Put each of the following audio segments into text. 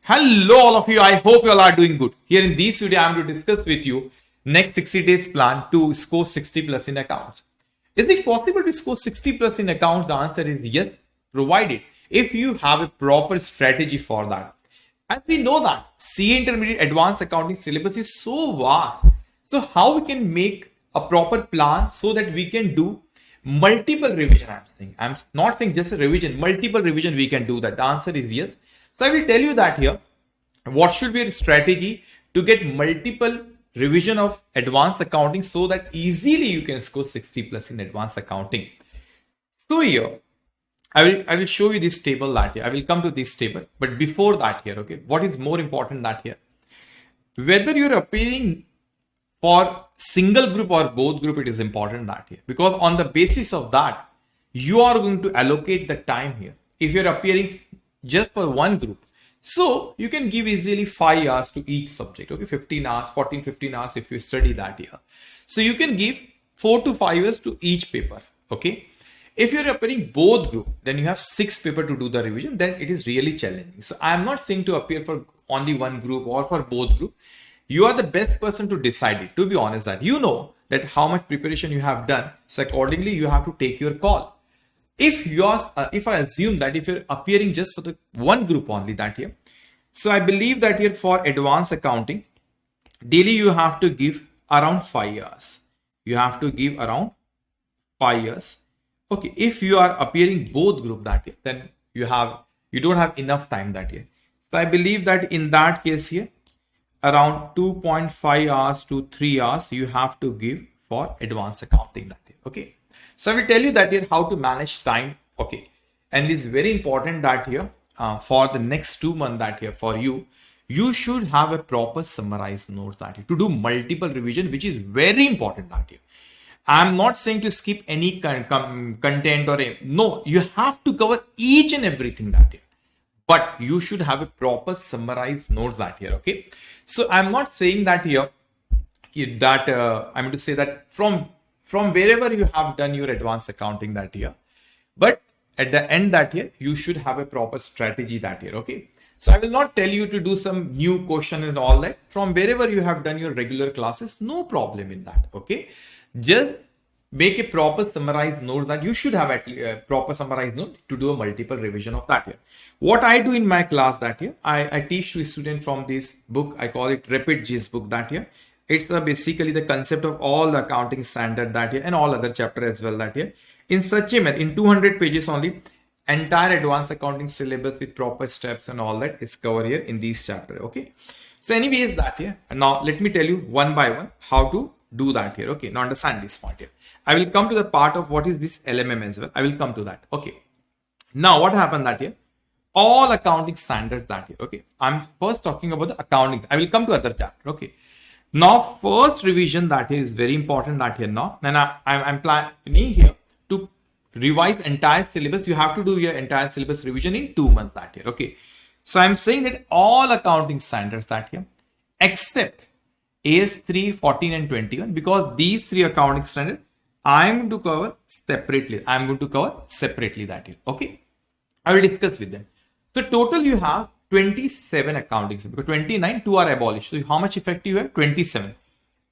Hello all of you, I hope you all are doing good. Here in this video, I am to discuss with you next 60 days plan to score 60 plus in accounts. Is it possible to score 60 plus in accounts? The answer is yes, provided if you have a proper strategy for that. As we know that CA Intermediate Advanced Accounting syllabus is so vast. So how we can make a proper plan so that we can do multiple revision? I'm not saying just a revision, multiple revision we can do that. The answer is yes. So I will tell you that here, what should be a strategy to get multiple revision of advanced accounting so that easily you can score 60 plus in advanced accounting. So here, I will show you this table that here. I will come to this table, but before that here, okay, what is more important that here, whether you're appearing for single group or both group, it is important that here, because on the basis of that, you are going to allocate the time here. If you're appearing just for one group, so you can give easily 5 hours to each subject, okay, 15 hours, 15 hours if you study that year. So you can give 4 to 5 years to each paper, okay. If you're appearing both group, then you have 6 paper to do the revision, then it is really challenging. So I'm not saying to appear for only one group or for both group. You are the best person to decide it, to be honest, that you know that how much preparation you have done. So accordingly, you have to take your call. If I assume that if you're appearing just for the one group only that year, so I believe that here for advanced accounting, daily you have to give around 5 years. You have to give around 5 years. Okay, if you are appearing both group that year, then you don't have enough time that year. So I believe that in that case here, around 2.5 hours to 3 hours you have to give for advanced accounting that year. Okay. So I will tell you that here how to manage time. Okay. And it is very important that here for the next 2 months that here for you, you should have a proper summarized notes that year to do multiple revision, which is very important that year. I'm not saying to skip any content or no, you have to cover each and everything that year, but you should have a proper summarized notes that year. Okay. So I'm not saying that here that I'm going to say that from wherever you have done your advanced accounting that year, but at the end that year, you should have a proper strategy that year. Okay. So I will not tell you to do some new question and all that. From wherever you have done your regular classes, no problem in that. Okay. Just make a proper summarized note that you should have at least a proper summarized note to do a multiple revision of that year. What I do in my class that year, I teach to a student from this book. I call it Rapid Gist book that year. It's basically the concept of all the accounting standard that year and all other chapter as well that year. In such a manner, in 200 pages only, entire advanced accounting syllabus with proper steps and all that is covered here in this chapter. Okay. So anyways that here, now let me tell you one by one how to do that here. Okay. Now understand this point here. I will come to the part of what is this LMM as well. I will come to that. Okay. Now what happened that here? All accounting standards that here. Okay. I'm first talking about the accounting. I will come to other chapter. Okay. Now, first revision that is very important that here now, and I'm planning here to revise entire syllabus. You have to do your entire syllabus revision in 2 months that here. Okay. So I'm saying that all accounting standards that here, except AS3, 14 and 21, because these 3 accounting standards, I'm going to cover separately. That here. Okay. I will discuss with them. So total you have 27 accounting, because 29, 2 are abolished. So how much effect you have? 27.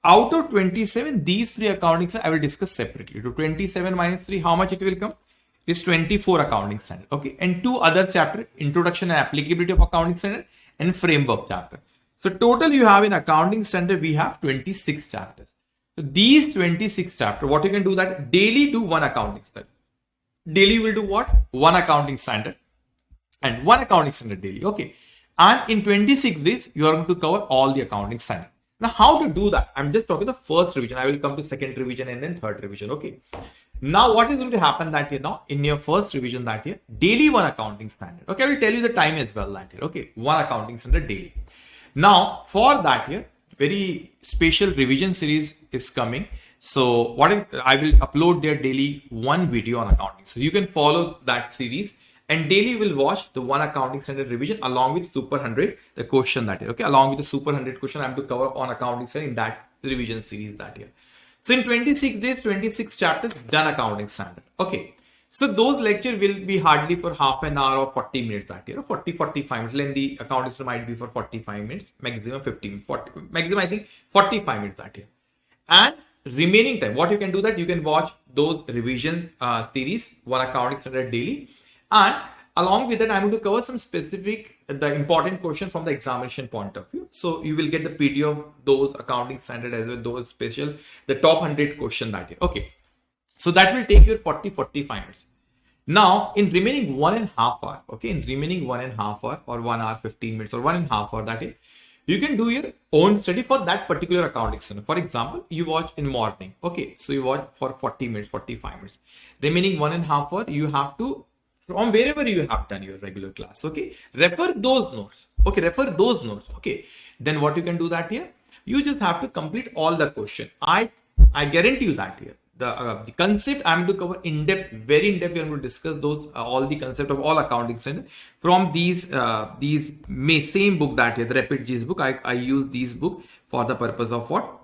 Out of 27, these 3 accounting standards I will discuss separately. To 27 minus 3, how much it will come? It is 24 accounting standard. Okay. And 2 other chapter, introduction and applicability of accounting standard and framework chapter. So total you have in accounting standard, we have 26 chapters. So these 26 chapters, what you can do that daily do one accounting standard. Daily will do what? One accounting standard. And one accounting standard daily. Okay. And in 26 days, you are going to cover all the accounting standard. Now, how to do that? I'm just talking the first revision. I will come to second revision and then third revision. Okay. Now, what is going to happen that year now in your first revision that year? Daily one accounting standard. Okay. I will tell you the time as well that year. Okay. One accounting standard daily. Now, for that year, very special revision series is coming. So I will upload there daily one video on accounting. So you can follow that series. And daily we'll watch the one accounting standard revision along with Super 100, the question that year. Okay, along with the Super 100 question I have to cover on accounting standard in that revision series that year. So in 26 days, 26 chapters, done accounting standard. Okay. So those lecture will be hardly for half an hour or 40 minutes that year, or 40-45 minutes. Lengthy account might be for 45 minutes, maximum 15, 40, maximum I think 45 minutes that year. And remaining time, what you can do that you can watch those revision series, one accounting standard daily, and along with that I'm going to cover some specific the important questions from the examination point of view. So you will get the PDF of those accounting standard as well, those special the top 100 question that year. Okay, so that will take you 40-45 minutes. Now in remaining 1.5 hour, okay, in remaining 1.5 hour or 1 hour 15 minutes or 1.5 hour that is, you can do your own study for that particular accounting standard. For example, you watch in morning, okay, so you watch for 40 minutes, 45 minutes. Remaining 1.5 hour, you have to, from wherever you have done your regular class, okay, refer those notes, okay, refer those notes, okay. Then what you can do that here, you just have to complete all the question. I guarantee you that here. The concept I'm going to cover in depth, very in depth. We are going to discuss those all the concept of all accounting standard from these same book that here, the Rapid G's book. I use these book for the purpose of what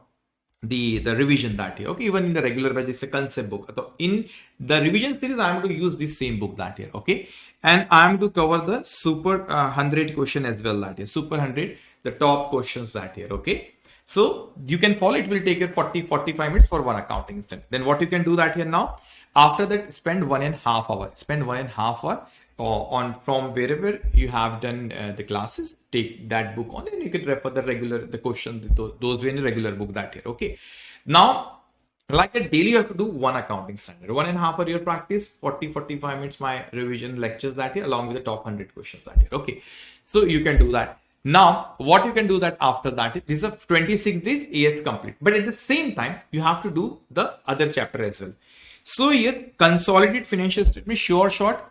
the revision that here. Okay, even in the regular batch, it's a concept book. So in the revision series, I'm going to use this same book that here. Okay, and I'm going to cover the super 100 question as well that here. Super 100, the top questions that here. Okay. So you can follow, it will take you 40-45 minutes for one accounting instant. Then what you can do that here now, after that, spend 1.5 hour, spend 1.5 hour on from wherever you have done the classes, take that book on, and you can refer the questions, those in the regular book that here. Okay. Now, like a daily, you have to do one accounting standard, 1.5 hour your practice, 40-45 minutes my revision lectures that here, along with the top 100 questions that here. Okay. So you can do that. Now, what you can do that after that, this is 26 days AS complete. But at the same time, you have to do the other chapter as well. So here, consolidated financial statement, sure short,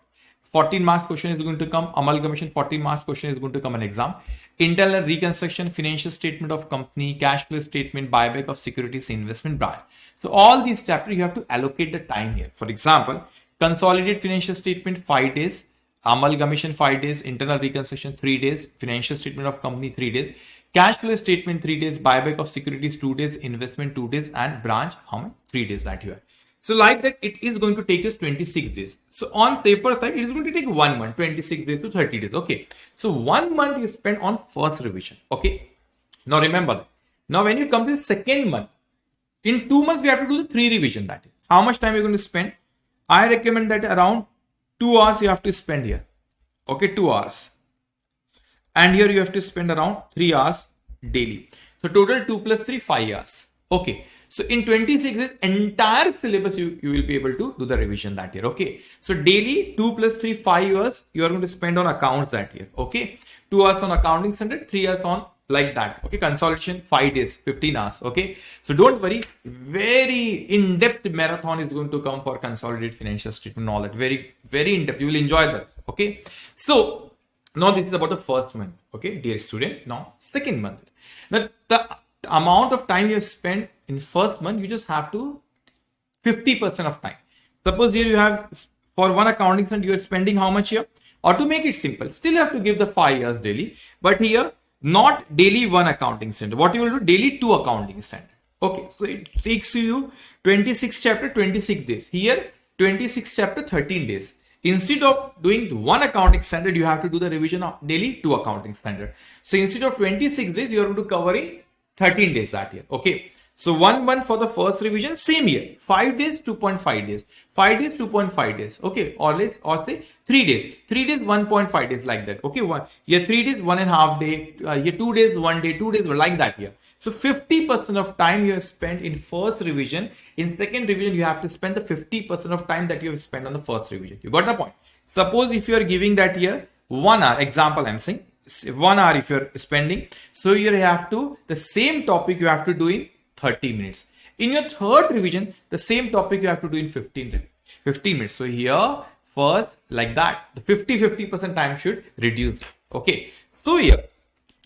14 marks question is going to come. Amalgamation, 14 marks question is going to come in exam. Internal reconstruction, financial statement of company, cash flow statement, buyback of securities, investment branch. So all these chapters, you have to allocate the time here. For example, consolidated financial statement, 5 days. Amalgamation 5 days, internal reconstruction 3 days, financial statement of company 3 days, cash flow statement 3 days, buyback of securities 2 days, investment 2 days, and branch how many 3 days that you have. So like that, it is going to take us 26 days. So on safer side, it is going to take 1 month, 26 days to 30 days. Okay. So 1 month you spend on first revision. Okay. Now remember that. Now when you come to the second month, in 2 months we have to do the 3 revision. That is how much time you're going to spend. I recommend that around 2 hours you have to spend here. Okay, 2 hours. And here you have to spend around 3 hours daily. So total 2 plus 3, 5 hours. Okay. So in 26 days, entire syllabus you will be able to do the revision that year. Okay. So daily 2 plus 3, 5 hours you are going to spend on accounts that year. Okay. 2 hours on accounting standard, 3 hours on like that. Okay. Consolidation 5 days, 15 hours. Okay. So don't worry. Very in-depth marathon is going to come for consolidated financial statement and all that. Very, very in-depth. You will enjoy that. Okay. So now this is about the first month. Okay. Dear student. Now second month. Now the amount of time you have spent in first month, you just have to 50% of time. Suppose here you have for one accounting standard, you are spending how much here? Or to make it simple, still have to give the 5 years daily, but here not daily one accounting standard. What you will do? Daily 2 accounting standard. Okay, so it takes you 26 chapter 26 days. Here 26 chapter 13 days. Instead of doing one accounting standard, you have to do the revision of daily 2 accounting standard. So instead of 26 days, you are going to cover in 13 days that year. Okay. So 1 month for the first revision, same year, 5 days, 2.5 days, 5 days, 2.5 days. Okay. Or say 3 days, 3 days, 1.5 days like that. Okay. Here 3 days, 1.5 day, here 2 days, 1 day, 2 days like that here. So 50% of time you have spent in first revision. In second revision, you have to spend the 50% of time that you have spent on the first revision. You got the point? Suppose if you are giving that here 1 hour, example I'm saying, 1 hour if you're spending. So here you have to, the same topic you have to do in 30 minutes. In your third revision, the same topic you have to do in 15 minutes. So here first like that, the 50% time should reduce. Okay. So here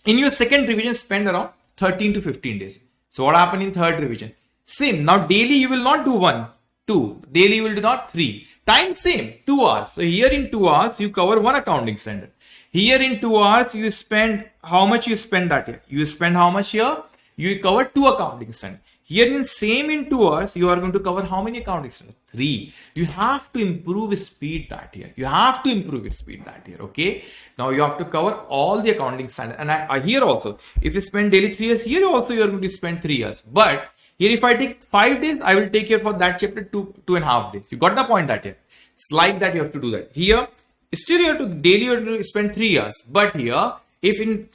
in your second revision, spend around 13 to 15 days. So what happened in third revision? Same. Now daily you will not do 1, 2. Daily you will do not 3. Time same, 2 hours. So here in 2 hours, you cover one accounting standard. Here in 2 hours, you spend, how much you spend that year? You spend how much here? You cover 2 accounting standard. Here in same in 2 hours, you are going to cover how many accounting standards? 3. You have to improve speed that year. You have to improve speed that year. Okay. Now you have to cover all the accounting standards. And I here also, if you spend daily 3 years, here also you are going to spend 3 years. But here if I take 5 days, I will take here for that chapter 2.5 days. You got the point that here. It's like that you have to do that. Here, still you have to daily you have to spend 3 years. But here, if in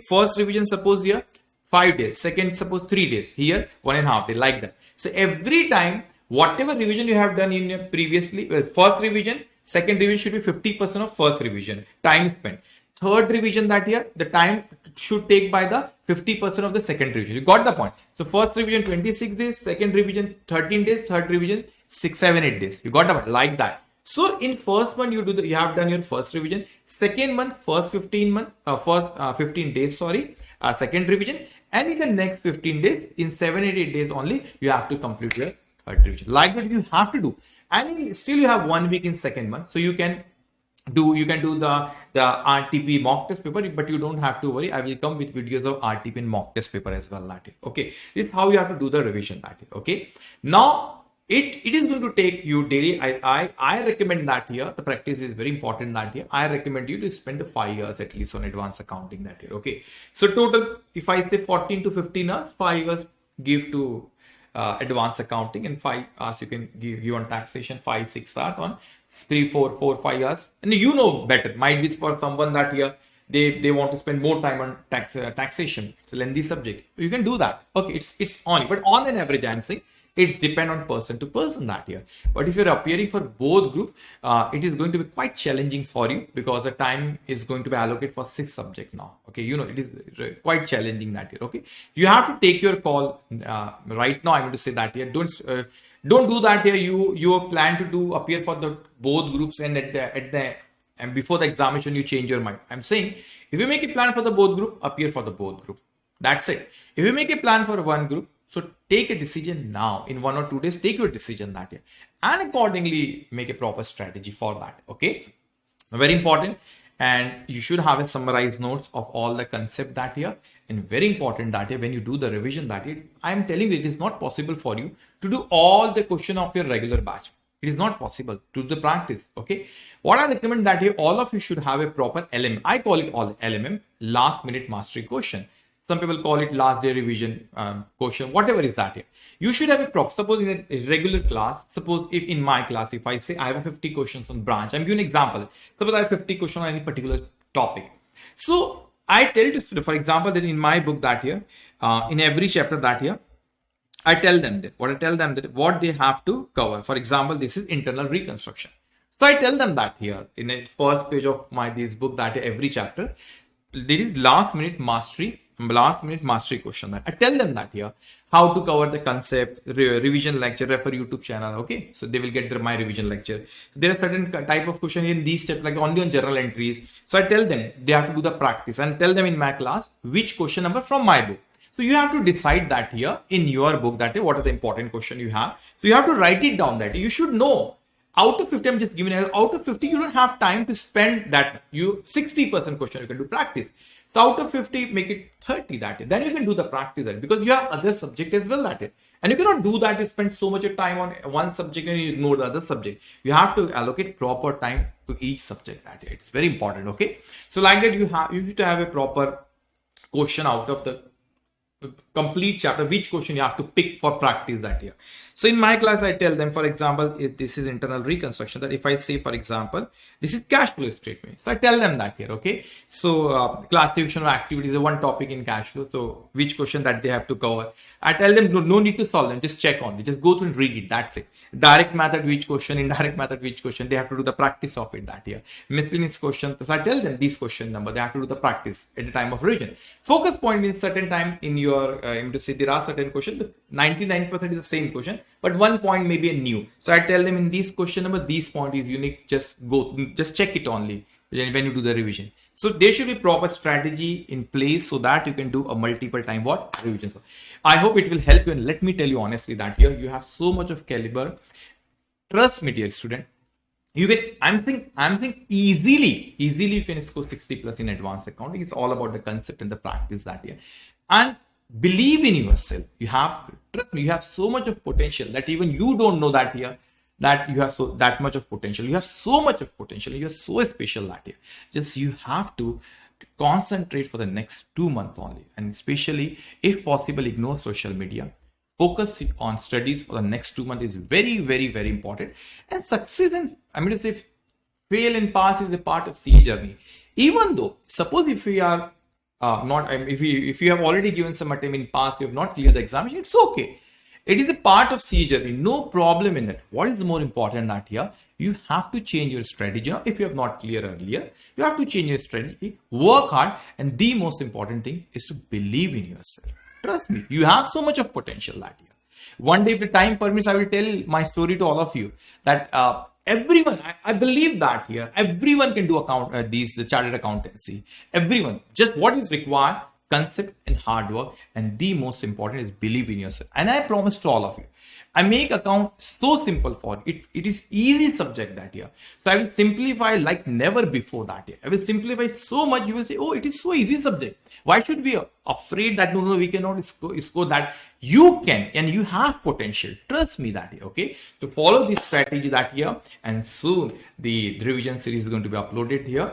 first revision, suppose here, 5 days, second suppose 3 days, here 1.5 day, like that. So every time whatever revision you have done in your previously first revision, second revision should be 50% of first revision time spent. Third revision that year, the time should take by the 50% of the second revision. You got the point. So first revision 26 days, second revision 13 days, third revision 6, 7, 8 days. You got the point, like that. So in first month you have done your first revision, second month first 15 days, second revision, and in the next 15 days, in 7 or 8 days only, you have to complete your third revision. Like that you have to do. And still you have 1 week in second month. So you can do the RTP mock test paper, but you don't have to worry. I will come with videos of RTP and mock test paper as well. That is okay. This is how you have to do the revision. That is okay. Now it is going to take you daily. I recommend that here. The practice is very important that year. I recommend you to spend 5 years at least on advanced accounting that year. Okay. So total, if I say 14 to 15 hours, 5 years give to advanced accounting, and 5 hours you can give on taxation, 5, 6 hours on 3, 4, 5 years. And you know better. Might be for someone that here they want to spend more time on taxation. It's a lengthy subject. You can do that. Okay. It's on, but on an average, I'm saying, it's depend on person to person that year. But if you're appearing for both group, it is going to be quite challenging for you because the time is going to be allocated for 6 subject now. Okay, you know, it is quite challenging that year. Okay, you have to take your call right now. I'm going to say that year. Don't do that here. You plan to appear for the both groups, and and before the examination you change your mind. I'm saying if you make a plan for the both group, appear for the both group. That's it. If you make a plan for one group, so take a decision now. In 1 or 2 days, take your decision that year and accordingly make a proper strategy for that. Okay, very important. And you should have a summarized notes of all the concept that year. And very important that year when you do the revision that year, I am telling you it is not possible for you to do all the question of your regular batch. It is not possible to do the practice. Okay, what I recommend that year, all of you should have a proper LMM. I call it all LMM, last minute mastery question. Some people call it last day revision question, whatever is that here. You should have a prop. Suppose in a regular class, suppose if in my class, if I say I have 50 questions on branch, I'm giving an example. Suppose I have 50 questions on any particular topic. So I tell to student, for example, that in my book that here, in every chapter that here, I tell them that what they have to cover. For example, this is internal reconstruction. So I tell them that here in the first page of this book that every chapter, this is last minute mastery question. That I tell them that here how to cover the concept, revision lecture, refer YouTube channel. Okay, so they will get my revision lecture. There are certain type of question in these steps, like only on journal entries. So I tell them they have to do the practice and tell them in my class which question number from my book. So you have to decide that here in your book that what are the important question you have. So you have to write it down that you should know. Out of 50, I'm just giving out of 50, you don't have time to spend that. 60% question you can do practice. So out of 50, make it 30 that day. Then you can do the practice that day, because you have other subject as well that day. And you cannot do that. You spend so much time on one subject and you ignore the other subject. You have to allocate proper time to each subject that day. It's very important. Okay. So like that, you should have a proper question out of the complete chapter, which question you have to pick for practice that year. So in my class, I tell them, for example, if this is internal reconstruction, that if I say, for example, this is cash flow statement. So I tell them that here. Okay. So classification of activities is one topic in cash flow. So which question that they have to cover. I tell them no need to solve them. Just check on it. Just go through and read it. That's it. Direct method, which question, indirect method, which question. They have to do the practice of it that year. Miscellaneous question. So I tell them this question number. They have to do the practice at the time of revision. Focus point means certain time in your, to say there are certain questions, but 99% is the same question, but one point may be a new. So I tell them in this question number, this point is unique. Just check it only when you do the revision. So there should be proper strategy in place so that you can do a multiple time revision. So I hope it will help you. And let me tell you honestly that here you have so much of caliber. Trust me, dear student. You can, I'm saying easily you can score 60 plus in advanced accounting. It's all about the concept and the practice that year. And believe in yourself. You have, trust me, you have so much of potential that even you don't know that here, that you have that much of potential. You have so much of potential. You are so special that year. Just you have to concentrate for the next 2 months only, and especially if possible, ignore social media. Focus on studies for the next 2 months is very, very, very important. And success and to say fail and pass is a part of CA journey. Even though, suppose if we are not, if you have already given some attempt in past, you have not cleared the examination, it's okay. It is a part of CA journey, no problem in it. What is more important that here, you have to change your strategy. Now, if you have not cleared earlier, you have to change your strategy, work hard, and the most important thing is to believe in yourself. Trust me, you have so much of potential that year. One day, if the time permits, I will tell my story to all of you that everyone, I believe that here, everyone can do the chartered accountancy. Everyone, just what is required, concept and hard work, and the most important is believe in yourself. And I promise to all of you, I make account so simple for it. It is easy subject that year. So I will simplify like never before that year. I will simplify so much. You will say, oh, it is so easy subject. Why should we be afraid that no, we cannot score that? You can, and you have potential. Trust me that year. Okay. So follow this strategy that year, and soon the revision series is going to be uploaded here.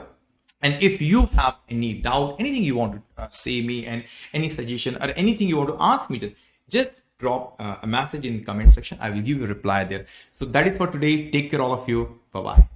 And if you have any doubt, anything you want to say me, and any suggestion or anything you want to ask me, just drop a message in the comment section. I will give you a reply there. So that is for today. Take care, all of you. Bye-bye.